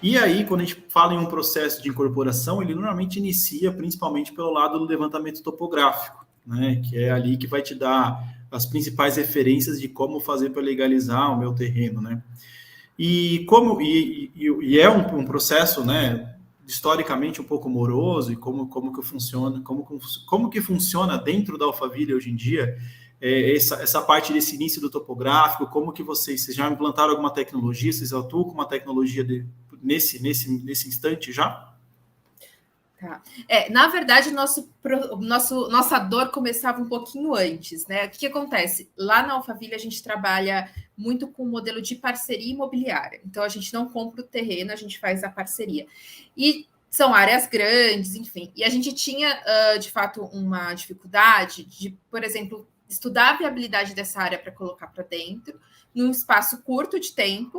E aí, quando a gente fala em um processo de incorporação, ele normalmente inicia principalmente pelo lado do levantamento topográfico, né? Que é ali que vai te dar as principais referências de como fazer para legalizar o meu terreno, né? E é um processo, né, historicamente um pouco moroso, e como que funciona, como que funciona dentro da Alphaville hoje em dia, essa parte desse início do topográfico, como que vocês já implantaram alguma tecnologia, vocês atuam com uma tecnologia nesse instante já? Tá. Na verdade, nossa dor começava um pouquinho antes, né? O que acontece? Lá na Alphaville, a gente trabalha muito com o modelo de parceria imobiliária. Então, a gente não compra o terreno, a gente faz a parceria. E são áreas grandes, enfim. E a gente tinha, de fato, uma dificuldade de, por exemplo, estudar a viabilidade dessa área para colocar para dentro, num espaço curto de tempo,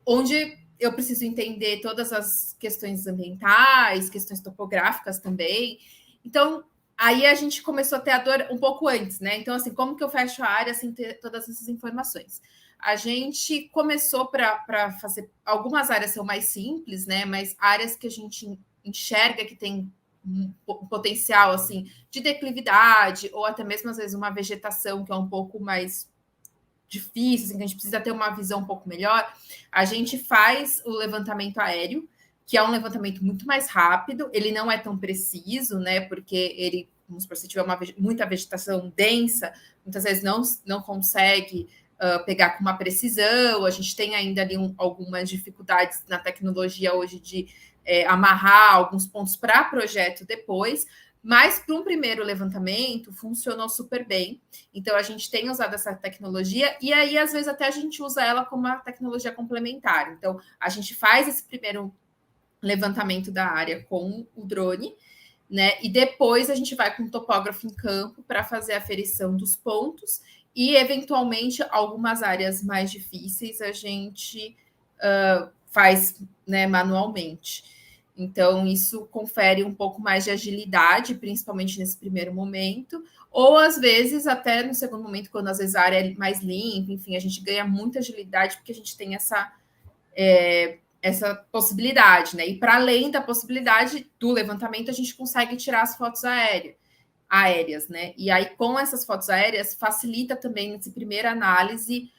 onde eu preciso entender todas as questões ambientais, questões topográficas também. Então, aí a gente começou a ter a dor um pouco antes, né? Então, assim, como que eu fecho a área sem ter todas essas informações? A gente começou para fazer... Algumas áreas são mais simples, né? Mas áreas que a gente enxerga que tem um potencial, assim, de declividade, ou até mesmo, às vezes, uma vegetação que é um pouco mais difícil, assim, que a gente precisa ter uma visão um pouco melhor, a gente faz o levantamento aéreo, que é um levantamento muito mais rápido, ele não é tão preciso, né? Porque ele, como se tiver muita vegetação densa, muitas vezes não consegue pegar com uma precisão, a gente tem ainda ali algumas dificuldades na tecnologia hoje de amarrar alguns pontos para projeto depois, mas para um primeiro levantamento funcionou super bem. Então a gente tem usado essa tecnologia e aí às vezes até a gente usa ela como uma tecnologia complementar. Então a gente faz esse primeiro levantamento da área com o drone, né? E depois a gente vai com o topógrafo em campo para fazer a aferição dos pontos e eventualmente algumas áreas mais difíceis a gente faz, né, manualmente. Então, isso confere um pouco mais de agilidade, principalmente nesse primeiro momento, ou às vezes até no segundo momento, quando às vezes a área é mais limpa, enfim, a gente ganha muita agilidade porque a gente tem essa possibilidade, né? E para além da possibilidade do levantamento, a gente consegue tirar as fotos aéreas, né? E aí, com essas fotos aéreas, facilita também essa primeira análise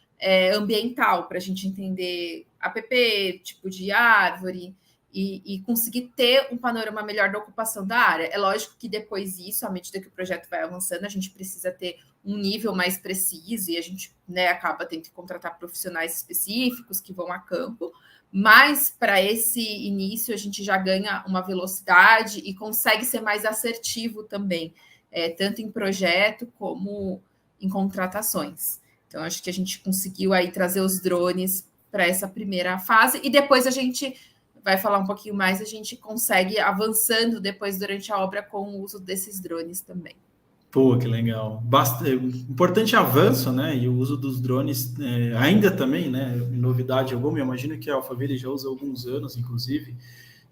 ambiental, para a gente entender APP, tipo de árvore, e conseguir ter um panorama melhor da ocupação da área. É lógico que depois disso, à medida que o projeto vai avançando, a gente precisa ter um nível mais preciso e a gente, né, acaba tendo que contratar profissionais específicos que vão a campo, mas para esse início a gente já ganha uma velocidade e consegue ser mais assertivo também, tanto em projeto como em contratações. Então, acho que a gente conseguiu aí trazer os drones para essa primeira fase e depois a gente vai falar um pouquinho mais, a gente consegue avançando depois durante a obra com o uso desses drones também. Pô, que legal. Importante avanço, né? E o uso dos drones ainda também, né? Novidade alguma, eu imagino que a Alphaville já usa há alguns anos, inclusive,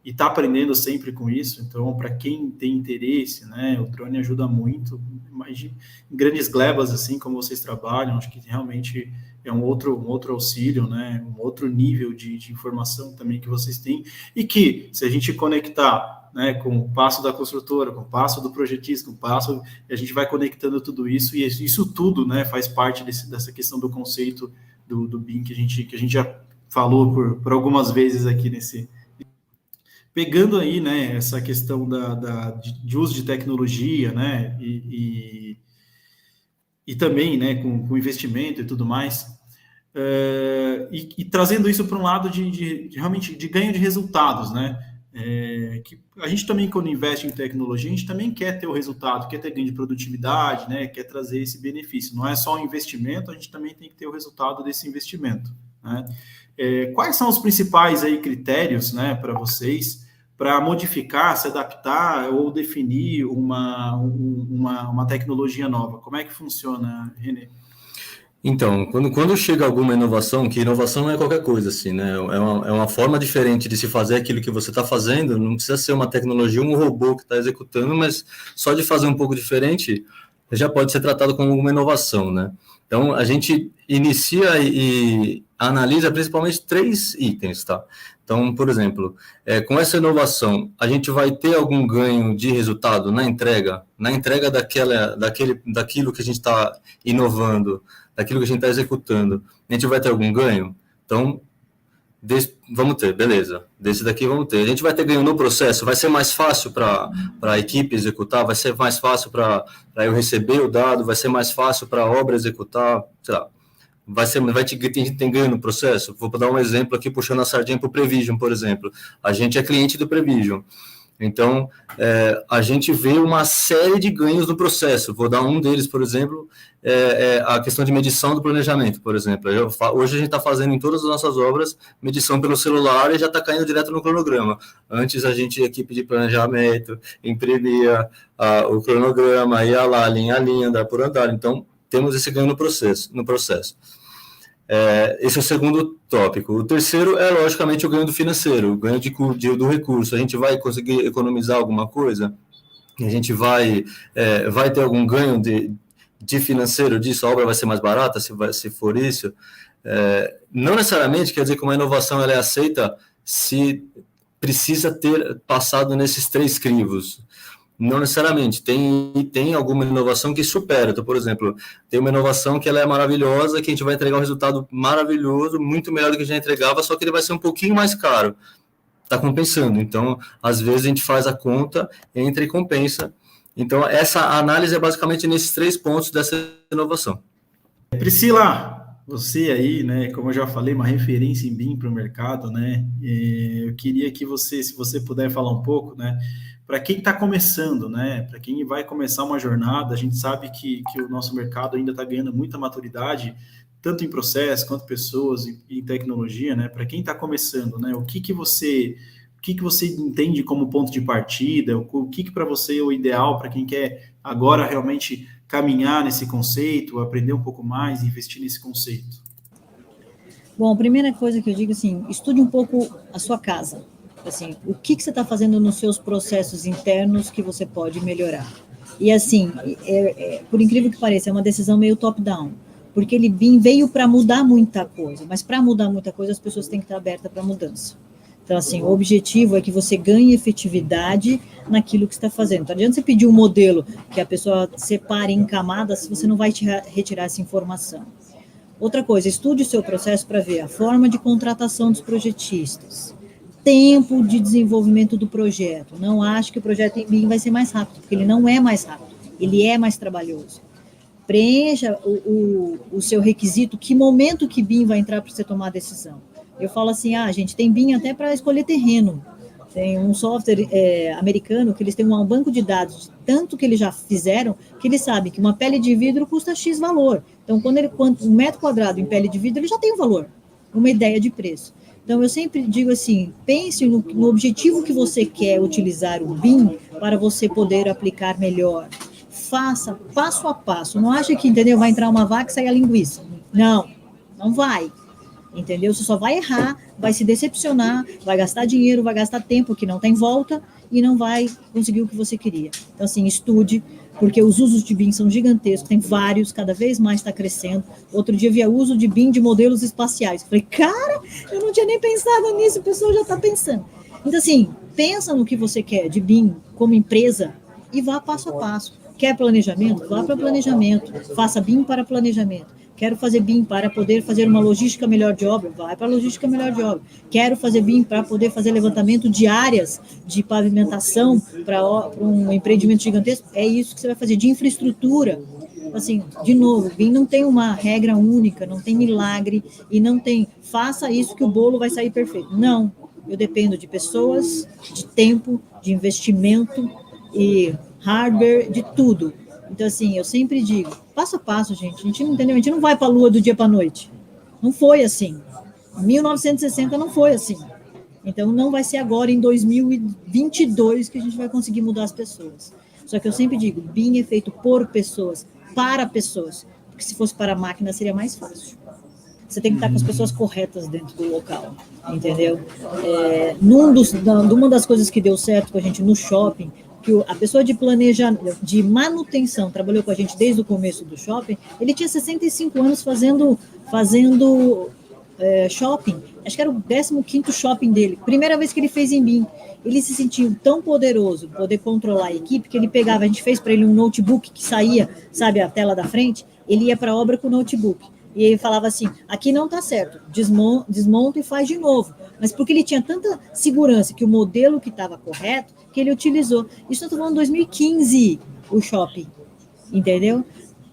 e está aprendendo sempre com isso. Então, para quem tem interesse, né? O drone ajuda muito. Imagina, em grandes glebas, assim como vocês trabalham, acho que realmente é um outro auxílio, né? Um outro nível de informação também que vocês têm. E que, se a gente conectar, né, com o passo da construtora, com o passo do projetista, com o passo, a gente vai conectando tudo isso, e isso tudo, né, faz parte dessa questão do conceito do BIM que a gente já falou por algumas vezes aqui pegando aí, né, essa questão de uso de tecnologia, né, e também, né, com investimento e tudo mais, e trazendo isso para um lado de realmente de ganho de resultados, né? Que a gente também, quando investe em tecnologia, a gente também quer ter o resultado, quer ter ganho de produtividade, né? Quer trazer esse benefício. Não é só um investimento, a gente também tem que ter o resultado desse investimento, né? Quais são os principais aí critérios, né, para vocês, para modificar, se adaptar ou definir uma tecnologia nova? Como é que funciona, Renê? Então, quando chega alguma inovação, que inovação não é qualquer coisa, assim, né? É uma forma diferente de se fazer aquilo que você está fazendo, não precisa ser uma tecnologia, um robô que está executando, mas só de fazer um pouco diferente já pode ser tratado como uma inovação, né? Então, a gente inicia analisa principalmente 3 itens, tá? Então, por exemplo, com essa inovação, a gente vai ter algum ganho de resultado na entrega daquilo que a gente está inovando, daquilo que a gente está executando, a gente vai ter algum ganho? Então, vamos ter, beleza. Desse daqui vamos ter. A gente vai ter ganho no processo, vai ser mais fácil para a equipe executar, vai ser mais fácil para eu receber o dado, vai ser mais fácil para a obra executar, sei lá. Tem ganho no processo? Vou dar um exemplo aqui, puxando a sardinha para o Prevision, por exemplo. A gente é cliente do Prevision. Então, a gente vê uma série de ganhos no processo. Vou dar um deles, por exemplo, a questão de medição do planejamento, por exemplo. Hoje a gente está fazendo em todas as nossas obras medição pelo celular e já está caindo direto no cronograma. Antes a equipe de planejamento, imprimia o cronograma, ia lá, linha a linha, andar por andar. Então, temos esse ganho no processo. Esse é o segundo tópico. O terceiro é, logicamente, o ganho do financeiro, o ganho do recurso. A gente vai conseguir economizar alguma coisa? A gente vai ter algum ganho de financeiro disso? A obra vai ser mais barata, se for isso? Não necessariamente quer dizer que uma inovação ela é aceita se precisa ter passado nesses 3 crivos. Não necessariamente, tem alguma inovação que supera. Então, por exemplo, tem uma inovação que ela é maravilhosa, que a gente vai entregar um resultado maravilhoso, muito melhor do que a gente entregava, só que ele vai ser um pouquinho mais caro. Está compensando. Então, às vezes a gente faz a conta, entra e compensa. Então, essa análise é basicamente nesses 3 pontos dessa inovação. Priscila, você aí, né, como eu já falei, uma referência em BIM para o mercado, né? Eu queria que você, se você puder falar um pouco, né? Para quem está começando, né? Para quem vai começar uma jornada, a gente sabe que o nosso mercado ainda está ganhando muita maturidade, tanto em processo quanto pessoas e em tecnologia, né? Para quem está começando, né? O que você entende como ponto de partida? O que para você é o ideal para quem quer agora realmente caminhar nesse conceito, aprender um pouco mais, investir nesse conceito? Bom, a primeira coisa que eu digo assim, estude um pouco a sua casa. Assim, o que você está fazendo nos seus processos internos que você pode melhorar. E assim, por incrível que pareça, é uma decisão meio top-down, porque ele veio para mudar muita coisa, mas para mudar muita coisa as pessoas têm que estar abertas para mudança. Então, assim, o objetivo é que você ganhe efetividade naquilo que você está fazendo. Então, não adianta você pedir um modelo que a pessoa separe em camadas se você não vai retirar essa informação. Outra coisa, estude o seu processo para ver a forma de contratação dos projetistas, tempo de desenvolvimento do projeto. Não acho que o projeto em BIM vai ser mais rápido, porque ele não é mais rápido, ele é mais trabalhoso. Preencha o seu requisito, que momento que BIM vai entrar para você tomar a decisão. Eu falo assim, gente, tem BIM até para escolher terreno. Tem um software americano que eles têm um banco de dados, de tanto que eles já fizeram, que eles sabem que uma pele de vidro custa X valor. Então, quando um metro quadrado em pele de vidro, ele já tem um valor, uma ideia de preço. Então, eu sempre digo assim, pense no objetivo que você quer utilizar o BIM para você poder aplicar melhor. Faça passo a passo. Não acha que, entendeu, vai entrar uma vaca e sair a linguiça. Não vai. Entendeu? Você só vai errar, vai se decepcionar, vai gastar dinheiro, vai gastar tempo que não tem volta e não vai conseguir o que você queria. Então, assim, estude, porque os usos de BIM são gigantescos, tem vários, cada vez mais está crescendo. Outro dia havia uso de BIM de modelos espaciais. Falei, cara, eu não tinha nem pensado nisso, o pessoal já está pensando. Então, assim, pensa no que você quer de BIM como empresa e vá passo a passo. Quer planejamento? Vá para planejamento. Faça BIM para planejamento. Quero fazer BIM para poder fazer uma logística melhor de obra, vai para a logística melhor de obra. Quero fazer BIM para poder fazer levantamento de áreas de pavimentação para um empreendimento gigantesco, é isso que você vai fazer, de infraestrutura. Assim, de novo, BIM não tem uma regra única, não tem milagre, e não tem, faça isso que o bolo vai sair perfeito. Não, eu dependo de pessoas, de tempo, de investimento e hardware, de tudo. Então, assim, eu sempre digo, passo a passo, gente, a gente não entendeu, a gente não vai para a Lua do dia para a noite. Não foi assim. Em 1960 não foi assim. Então, não vai ser agora, em 2022, que a gente vai conseguir mudar as pessoas. Só que eu sempre digo, BIM é feito por pessoas, para pessoas. Porque se fosse para a máquina, seria mais fácil. Você tem que estar com as pessoas corretas dentro do local, entendeu? Uma das coisas que deu certo com a gente no shopping, que a pessoa de manutenção trabalhou com a gente desde o começo do shopping, ele tinha 65 anos fazendo shopping, acho que era o 15º shopping dele, primeira vez que ele fez em BIM. Ele se sentiu tão poderoso, poder controlar a equipe, que ele pegava, a gente fez para ele um notebook que saía, sabe, a tela da frente, ele ia para a obra com o notebook. E ele falava assim, aqui não está certo, desmonta e faz de novo. Mas porque ele tinha tanta segurança que o modelo que estava correto, que ele utilizou. Isso eu estou falando em 2015, o shopping, entendeu?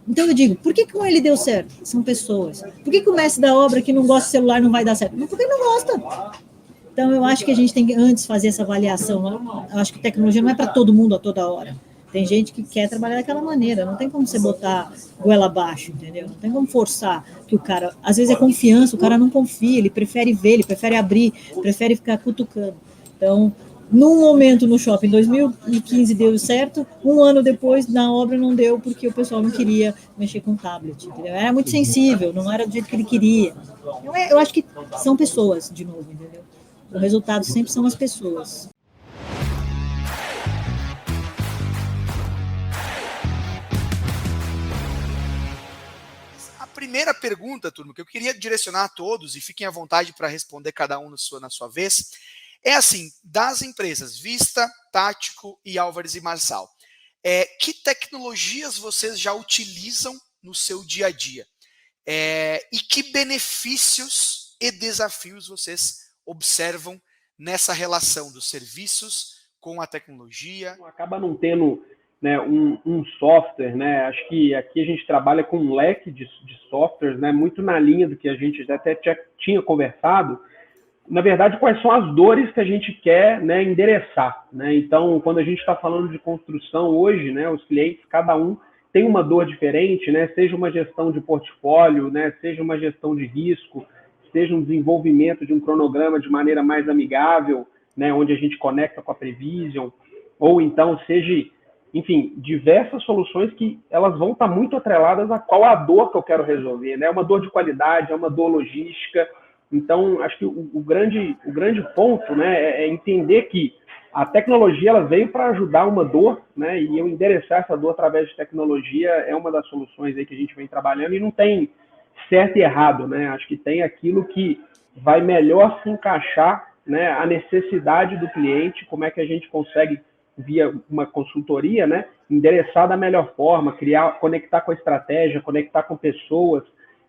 Então eu digo, por que com ele deu certo? São pessoas. Por que o mestre da obra que não gosta de celular não vai dar certo? Porque ele não gosta. Então eu acho que a gente tem que antes fazer essa avaliação. Eu acho que tecnologia não é para todo mundo a toda hora. Tem gente que quer trabalhar daquela maneira, não tem como você botar goela abaixo, entendeu? Não tem como forçar que o cara, às vezes é confiança, o cara não confia, ele prefere ver, ele prefere abrir, prefere ficar cutucando. Então, num momento no shopping, em 2015 deu certo, um ano depois na obra não deu, porque o pessoal não queria mexer com tablet, entendeu? Era muito sensível, não era do jeito que ele queria. Eu acho que são pessoas, de novo, entendeu? O resultado sempre são as pessoas. A primeira pergunta, turma, que eu queria direcionar a todos, e fiquem à vontade para responder cada um na sua vez, é assim, das empresas Vista, Tático e Álvares e Marçal, que tecnologias vocês já utilizam no seu dia a dia? E que benefícios e desafios vocês observam nessa relação dos serviços com a tecnologia? Acaba não tendo, né, um software, né? Acho que aqui a gente trabalha com um leque de softwares, né, muito na linha do que a gente até tinha conversado. Na verdade, quais são as dores que a gente quer, né, endereçar, né? Então, quando a gente está falando de construção hoje, né, os clientes, cada um tem uma dor diferente, né? Seja uma gestão de portfólio, né, seja uma gestão de risco, seja um desenvolvimento de um cronograma de maneira mais amigável, né, onde a gente conecta com a Prevision, ou então seja, enfim, diversas soluções que elas vão estar muito atreladas a qual a dor que eu quero resolver, né? É uma dor de qualidade, é uma dor logística. Então, acho que o grande ponto, né, é entender que a tecnologia ela veio para ajudar uma dor, né, e eu endereçar essa dor através de tecnologia é uma das soluções aí que a gente vem trabalhando, e não tem certo e errado, né? Acho que tem aquilo que vai melhor se encaixar, né, a necessidade do cliente, como é que a gente consegue, via uma consultoria, né, endereçar da melhor forma, conectar com a estratégia, conectar com pessoas,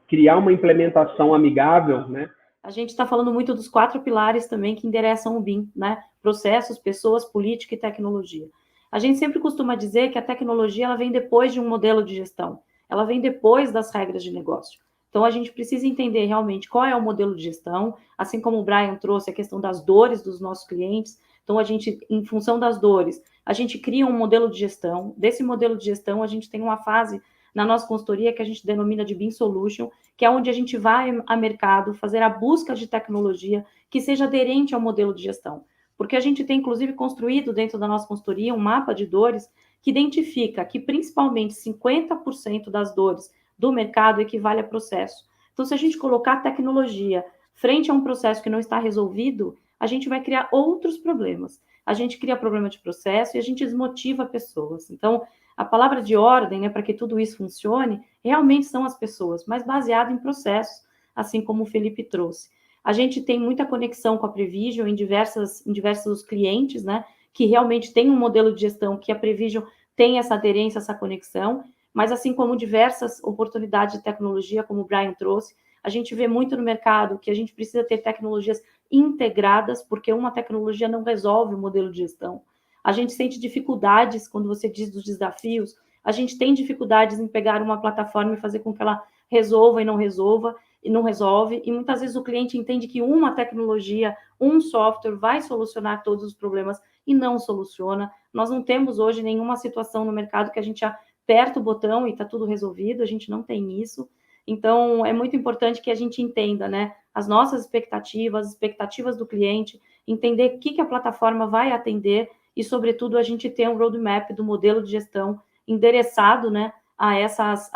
criar uma implementação amigável, né? A gente está falando muito dos 4 pilares também que endereçam o BIM, né? Processos, pessoas, política e tecnologia. A gente sempre costuma dizer que a tecnologia ela vem depois de um modelo de gestão, ela vem depois das regras de negócio. Então, a gente precisa entender realmente qual é o modelo de gestão, assim como o Brian trouxe a questão das dores dos nossos clientes. Então, a gente, em função das dores, a gente cria um modelo de gestão. Desse modelo de gestão, a gente tem uma fase na nossa consultoria que a gente denomina de BIM Solution, que é onde a gente vai a mercado fazer a busca de tecnologia que seja aderente ao modelo de gestão. Porque a gente tem, inclusive, construído dentro da nossa consultoria um mapa de dores que identifica que, principalmente, 50% das dores do mercado equivale a processo. Então, se a gente colocar tecnologia frente a um processo que não está resolvido, a gente vai criar outros problemas. A gente cria problema de processo e a gente desmotiva pessoas. Então, a palavra de ordem, né, para que tudo isso funcione, realmente são as pessoas, mas baseado em processos, assim como o Felipe trouxe. A gente tem muita conexão com a Prevision em diversos clientes, né, que realmente tem um modelo de gestão que a Prevision tem essa aderência, essa conexão, mas assim como diversas oportunidades de tecnologia, como o Brian trouxe, a gente vê muito no mercado que a gente precisa ter tecnologias integradas, porque uma tecnologia não resolve o modelo de gestão. A gente sente dificuldades, quando você diz dos desafios, a gente tem dificuldades em pegar uma plataforma e fazer com que ela resolva e não resolve, e muitas vezes o cliente entende que uma tecnologia, um software vai solucionar todos os problemas e não soluciona. Nós não temos hoje nenhuma situação no mercado que a gente aperta o botão e está tudo resolvido, a gente não tem isso. Então, é muito importante que a gente entenda, né, as nossas expectativas, as expectativas do cliente, entender o que a plataforma vai atender e, sobretudo, a gente ter um roadmap do modelo de gestão endereçado, né, a essas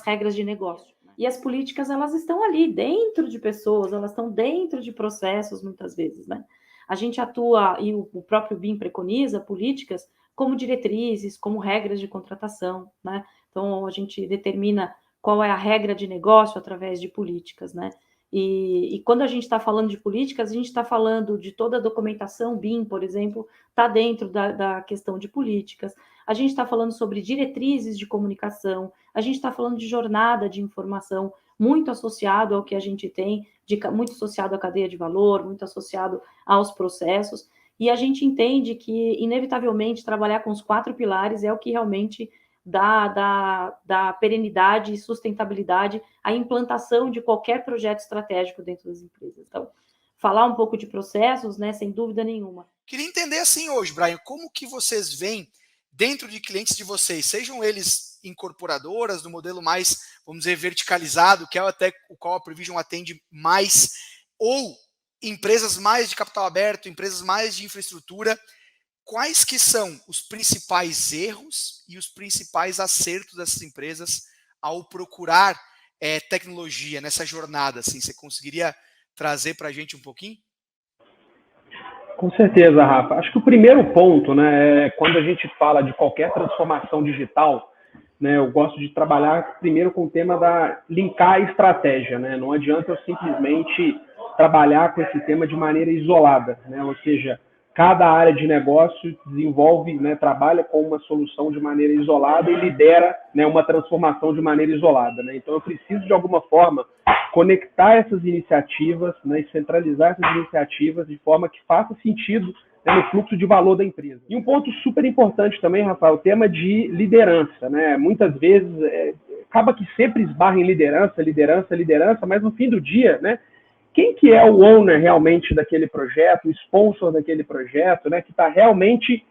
regras de negócio. E as políticas, elas estão ali dentro de pessoas, elas estão dentro de processos, muitas vezes, né? A gente atua, e o próprio BIM preconiza políticas como diretrizes, como regras de contratação, né? Então, a gente determina qual é a regra de negócio através de políticas, né? E quando a gente está falando de políticas, a gente está falando de toda a documentação, BIM, por exemplo, está dentro da questão de políticas. A gente está falando sobre diretrizes de comunicação, a gente está falando de jornada de informação, muito associado ao que a gente tem, muito associado à cadeia de valor, muito associado aos processos, e a gente entende que, inevitavelmente, trabalhar com os 4 pilares é o que realmente dá perenidade e sustentabilidade à implantação de qualquer projeto estratégico dentro das empresas. Então, falar um pouco de processos, né, sem dúvida nenhuma. Queria entender assim hoje, Brian, como que vocês veem dentro de clientes de vocês, sejam eles incorporadoras, no modelo mais, vamos dizer, verticalizado, que é até o qual a Prevision atende mais, ou empresas mais de capital aberto, empresas mais de infraestrutura, quais que são os principais erros e os principais acertos dessas empresas ao procurar tecnologia nessa jornada? Assim, você conseguiria trazer para a gente um pouquinho? Com certeza, Rafa. Acho que o primeiro ponto, né, é quando a gente fala de qualquer transformação digital, né, eu gosto de trabalhar primeiro com o tema da linkar a estratégia, né? Não adianta eu simplesmente trabalhar com esse tema de maneira isolada, né? Ou seja, cada área de negócio desenvolve, né, trabalha com uma solução de maneira isolada e lidera, né, uma transformação de maneira isolada, né? Então eu preciso de alguma forma conectar essas iniciativas, né, e centralizar essas iniciativas de forma que faça sentido, né, no fluxo de valor da empresa. E um ponto super importante também, Rafael, o tema de liderança, né? Muitas vezes acaba que sempre esbarra em liderança, mas no fim do dia, né, quem que é o owner realmente daquele projeto, o sponsor daquele projeto, né, que está realmente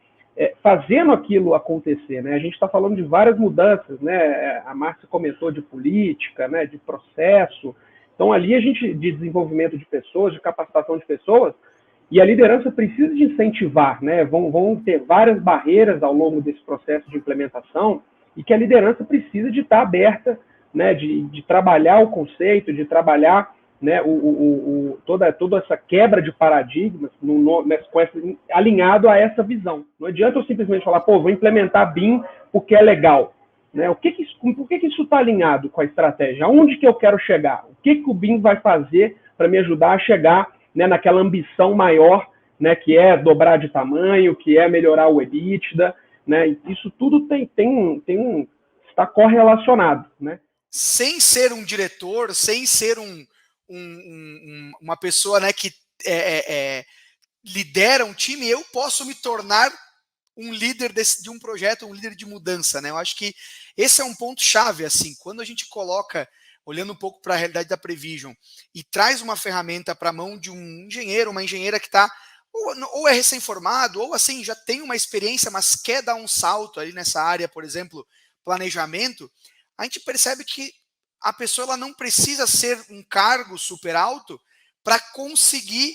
fazendo aquilo acontecer, né? A gente está falando de várias mudanças, né? A Márcia comentou de política, né, de processo. Então, ali a gente, de desenvolvimento de pessoas, de capacitação de pessoas, e a liderança precisa de incentivar, né? Vão ter várias barreiras ao longo desse processo de implementação e que a liderança precisa de estar aberta, né, de trabalhar o conceito, de trabalhar, né, toda essa quebra de paradigmas alinhado a essa visão. Não adianta eu simplesmente falar, vou implementar BIM porque é legal. Né? Por que isso está alinhado com a estratégia? Aonde que eu quero chegar? O que o BIM vai fazer para me ajudar a chegar, né, naquela ambição maior, né, que é dobrar de tamanho, que é melhorar o EBITDA, né? Isso tudo está correlacionado, né? Sem ser um diretor, sem ser uma pessoa, né, que lidera um time, eu posso me tornar um líder de um projeto, um líder de mudança, né? Eu acho que esse é um ponto chave, assim, quando a gente coloca, olhando um pouco para a realidade da Prevision, e traz uma ferramenta para a mão de um engenheiro, uma engenheira que está ou é recém-formado, ou assim, já tem uma experiência, mas quer dar um salto ali nessa área, por exemplo, planejamento, a gente percebe que a pessoa ela não precisa ser um cargo super alto para conseguir,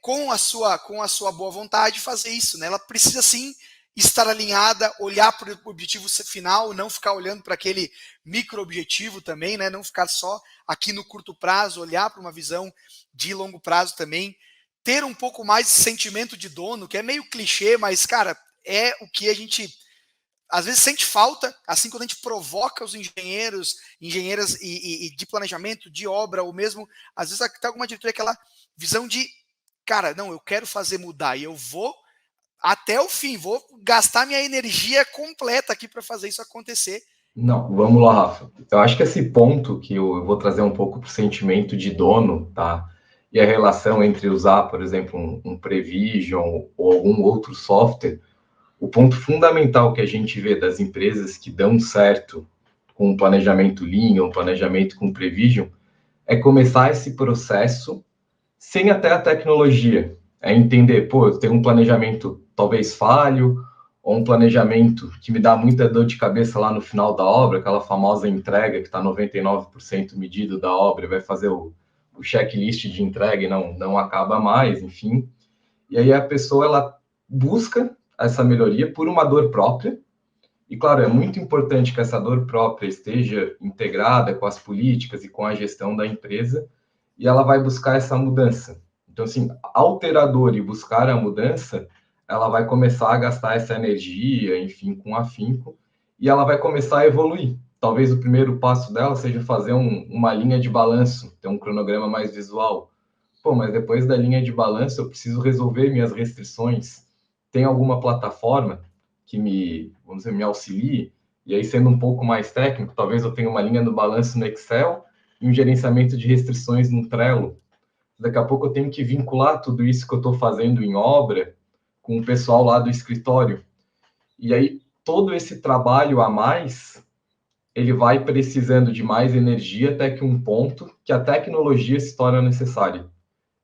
com a sua boa vontade, fazer isso, né? Ela precisa sim estar alinhada, olhar para o objetivo final, não ficar olhando para aquele micro-objetivo também, né? Não ficar só aqui no curto prazo, olhar para uma visão de longo prazo também, ter um pouco mais de sentimento de dono, que é meio clichê, mas, cara, é o que a gente às vezes sente falta, assim, quando a gente provoca os engenheiras e de planejamento, de obra, ou mesmo, às vezes tem alguma diretoria, aquela visão de, cara, não, eu quero fazer mudar, e eu vou até o fim, vou gastar minha energia completa aqui para fazer isso acontecer. Não, vamos lá, Rafa. Eu acho que esse ponto que eu vou trazer um pouco para o sentimento de dono, tá? E a relação entre usar, por exemplo, um Prevision ou algum outro software, o ponto fundamental que a gente vê das empresas que dão certo com o planejamento Lean, ou planejamento com Prevision, é começar esse processo sem até a tecnologia. É entender, eu tenho um planejamento talvez falho, ou um planejamento que me dá muita dor de cabeça lá no final da obra, aquela famosa entrega que está 99% medido da obra, vai fazer o checklist de entrega e não acaba mais, enfim. E aí a pessoa ela busca essa melhoria por uma dor própria. E, claro, é muito importante que essa dor própria esteja integrada com as políticas e com a gestão da empresa, e ela vai buscar essa mudança. Então, assim, alterador e buscar a mudança, ela vai começar a gastar essa energia, enfim, com afinco, e ela vai começar a evoluir. talvez o primeiro passo dela seja fazer uma linha de balanço, ter um cronograma mais visual. Pô, mas depois da linha de balanço eu preciso resolver minhas restrições. Tem alguma plataforma que vamos dizer, me auxilie? E aí, sendo um pouco mais técnico, talvez eu tenha uma linha no balanço no Excel e um gerenciamento de restrições no Trello. Daqui a pouco eu tenho que vincular tudo isso que eu estou fazendo em obra com o pessoal lá do escritório. E aí, todo esse trabalho a mais, ele vai precisando de mais energia até que um ponto que a tecnologia se torna necessária.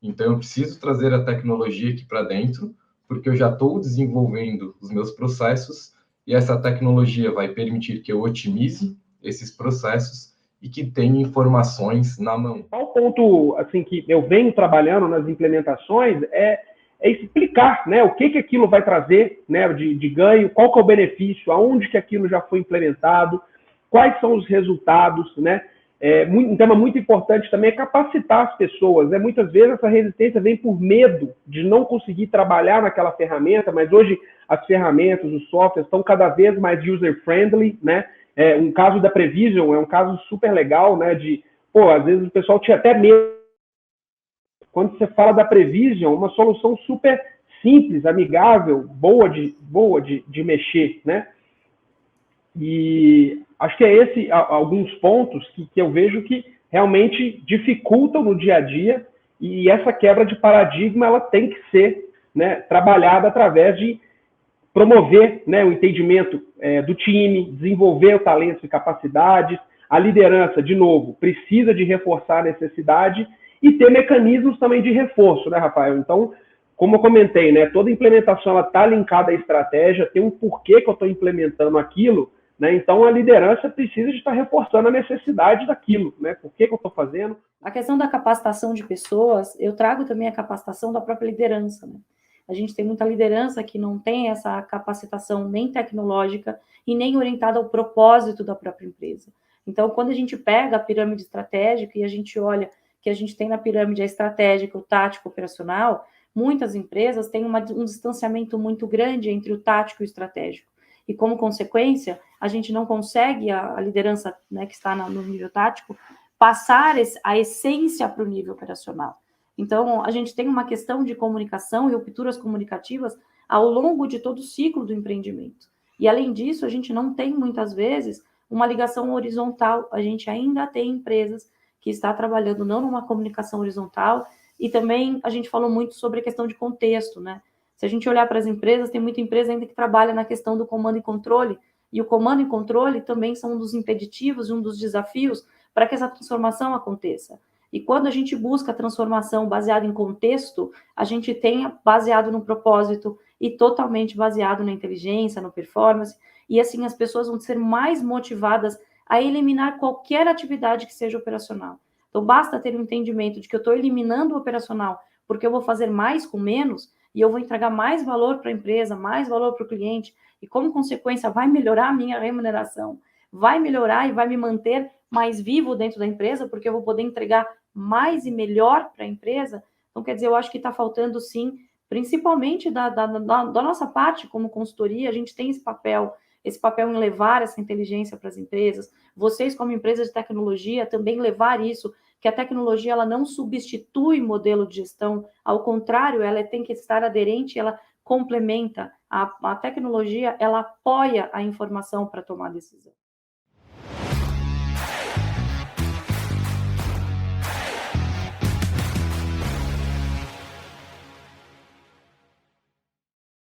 Então, eu preciso trazer a tecnologia aqui para dentro, porque eu já estou desenvolvendo os meus processos e essa tecnologia vai permitir que eu otimize esses processos e que tenha informações na mão. Qual ponto assim que eu venho trabalhando nas implementações é explicar, né, o que aquilo vai trazer, né, de ganho, qual que é o benefício, aonde que aquilo já foi implementado, quais são os resultados, né? Um tema muito importante também é capacitar as pessoas, né? Muitas vezes essa resistência vem por medo de não conseguir trabalhar naquela ferramenta, mas hoje as ferramentas, os softwares estão cada vez mais user-friendly, né? Um caso da Prevision é um caso super legal, né? Às vezes o pessoal tinha até medo. Quando você fala da Prevision, uma solução super simples, amigável, boa de mexer, né? E acho que alguns pontos que eu vejo que realmente dificultam no dia a dia, e essa quebra de paradigma ela tem que ser, né, trabalhada através de promover, né, o entendimento do time, desenvolver o talento e capacidades, a liderança, de novo, precisa de reforçar a necessidade e ter mecanismos também de reforço, né, Rafael? Então, como eu comentei, né, toda implementação está linkada à estratégia, tem um porquê que eu estou implementando aquilo, né? Então, a liderança precisa de estar reforçando a necessidade daquilo, né? Por que eu estou fazendo? A questão da capacitação de pessoas, eu trago também a capacitação da própria liderança, né? A gente tem muita liderança que não tem essa capacitação nem tecnológica e nem orientada ao propósito da própria empresa. Então, quando a gente pega a pirâmide estratégica e a gente olha que a gente tem na pirâmide a estratégica, o tático, o operacional, muitas empresas têm um distanciamento muito grande entre o tático e o estratégico. E, como consequência, a gente não consegue, a liderança, né, que está no nível tático, passar a essência para o nível operacional. Então, a gente tem uma questão de comunicação e rupturas comunicativas ao longo de todo o ciclo do empreendimento. E, além disso, a gente não tem, muitas vezes, uma ligação horizontal. A gente ainda tem empresas que estão trabalhando não numa comunicação horizontal, e também a gente falou muito sobre a questão de contexto, né? Se a gente olhar para as empresas, tem muita empresa ainda que trabalha na questão do comando e controle, e o comando e controle também são um dos impeditivos e um dos desafios para que essa transformação aconteça. E quando a gente busca a transformação baseada em contexto, a gente tem baseado no propósito e totalmente baseado na inteligência, no performance, e assim as pessoas vão ser mais motivadas a eliminar qualquer atividade que seja operacional. Então, basta ter um entendimento de que eu estou eliminando o operacional porque eu vou fazer mais com menos e eu vou entregar mais valor para a empresa, mais valor para o cliente, e como consequência vai melhorar a minha remuneração, vai melhorar e vai me manter mais vivo dentro da empresa, porque eu vou poder entregar mais e melhor para a empresa. Então, quer dizer, eu acho que está faltando, sim, principalmente da nossa parte como consultoria, a gente tem esse papel em levar essa inteligência para as empresas. Vocês, como empresa de tecnologia, também levar isso, que a tecnologia ela não substitui modelo de gestão, ao contrário, ela tem que estar aderente, ela complementa. A tecnologia, ela apoia a informação para tomar decisão.